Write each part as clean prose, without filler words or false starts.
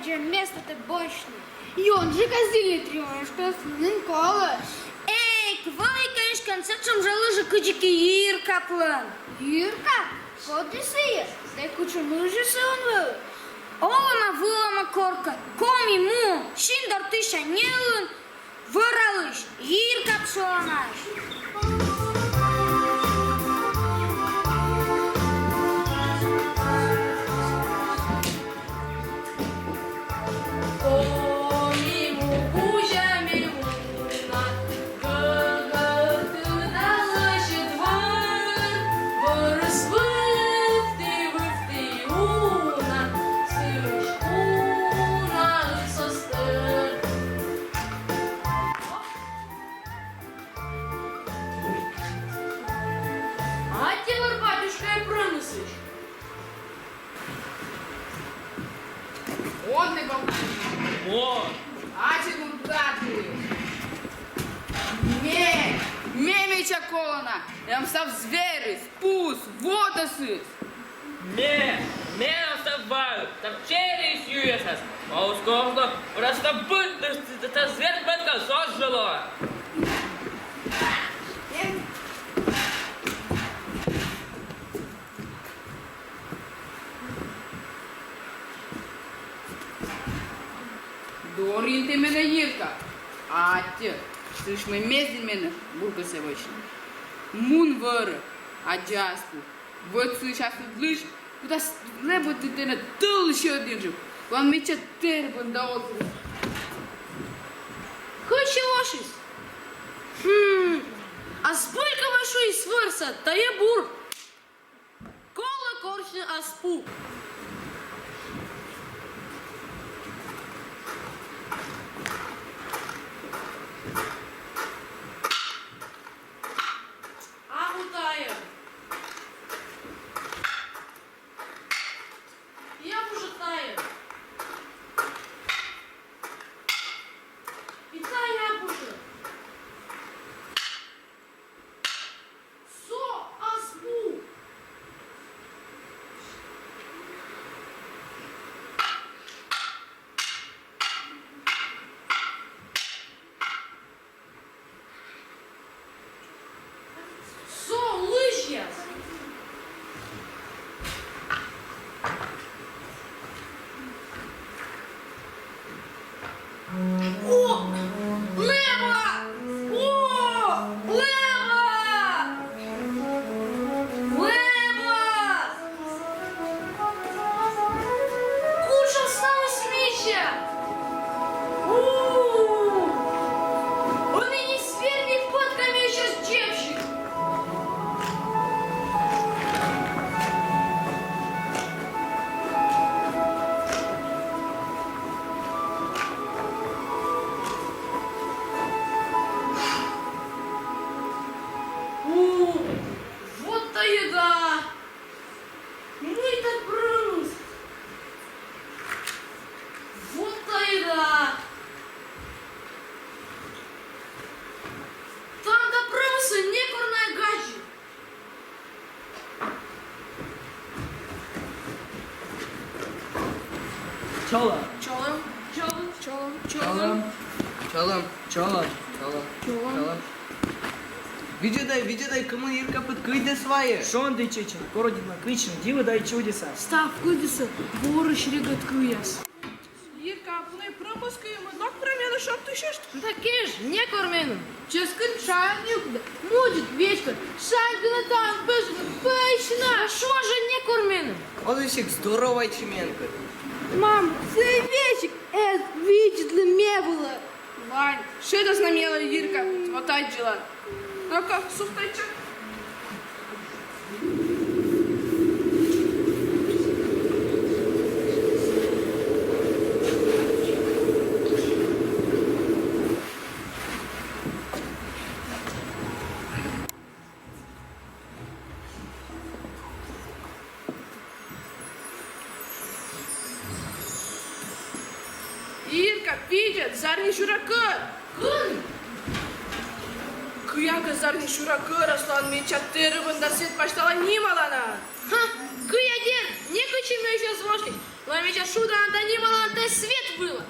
же место-то бочное. И он же козельный трешка, сын колыш. Эй, квай, конечно, концертом жалыжи кычики Ирка план. Юрка, коды сые, дай кучу мужисы он был. Олама вылама корка, коми му, шиндар тыша нелын, выралыш, Ирка пшонаш. О! Ачи нудати! Меча колона! Ям став звери, спус, водосы! Me оставаю, там через юесас. А ускорно просто быстро это зверь зажила. Дорин ты меня Ирка! Ати! Слышь, мы вместе меня бурка сегодня. Мун вора, аджаспу. Вот сейчас слышь, куда лебо ты на толще один жив. Вам меча тербан да отзыв. Хоче лошись? А сколько вашу и свърса, тая бур? Кола корчни аспу. Тая. Я уже тая. И тая уже. Со аспу. Со лыжья. О! Лева! О! Лева! Лева! Куча осталось меча! Он и не свернет подками сейчас девщик! Вот та еда! Мы так брус! Вот та еда! Там до бруса некурная гаджи! Чола. Чолом, чолом, чолом, Çalım. Çalım. Çalım. Çalım. Çalım. Видеодай, кому Ирка подкрыты свои. Шон ты чечен, городина кричен, дивы дай чудеса. Став кудиса, борщ регат куяс. Ирка, bunu пропускаємо, док проміну, щоб ти ще ж. Таке ж, не кормину. Ческин шайник, мудит вечка, шайка на там, пэшна. А шо же не кормину? Он всех здоровая чеменка. Мам, цей вечик, видит ли не было. Вань, що це знаміла Ірка? Отать жила. Дока, сухтайчик. Ирка, видит, зарни шурака. Kıyanka zarni şura kıraslan mi çattırı bunda set baştala nimalana. Ха, кыядер, не кычи Вишну еще сложить. Ломича шуда, антонима, на свет вылаз.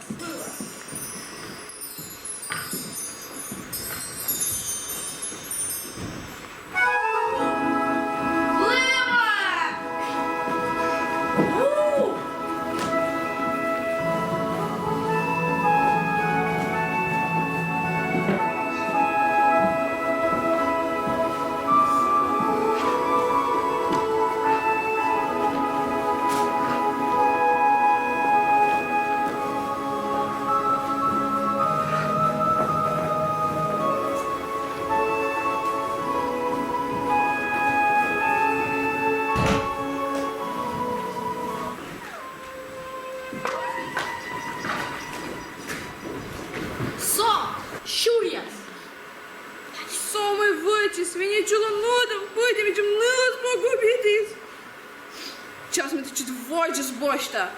Со, щур'яс. Самый вычис, меня чуло нодом, будем чем нос погубитесь. Сейчас мы чуть войчис бошта.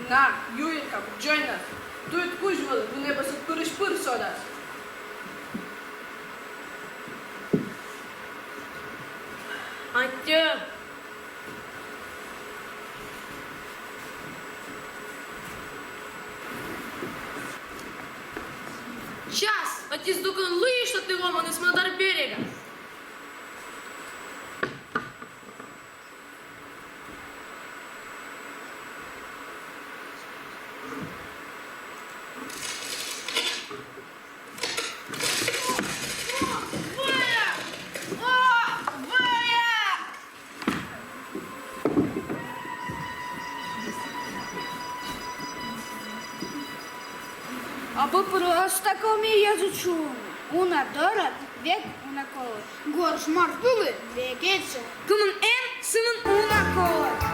Na, Юрка, join us. Doe het koeswil, we hebben ze pur sodas. Антя. Час, отец дукан лыж, что ты ломаный с модар берега. Або просто комієзучу. Una dörrat, vek una kola. Gorş martulı, vek etse. Kumun en sının una kola.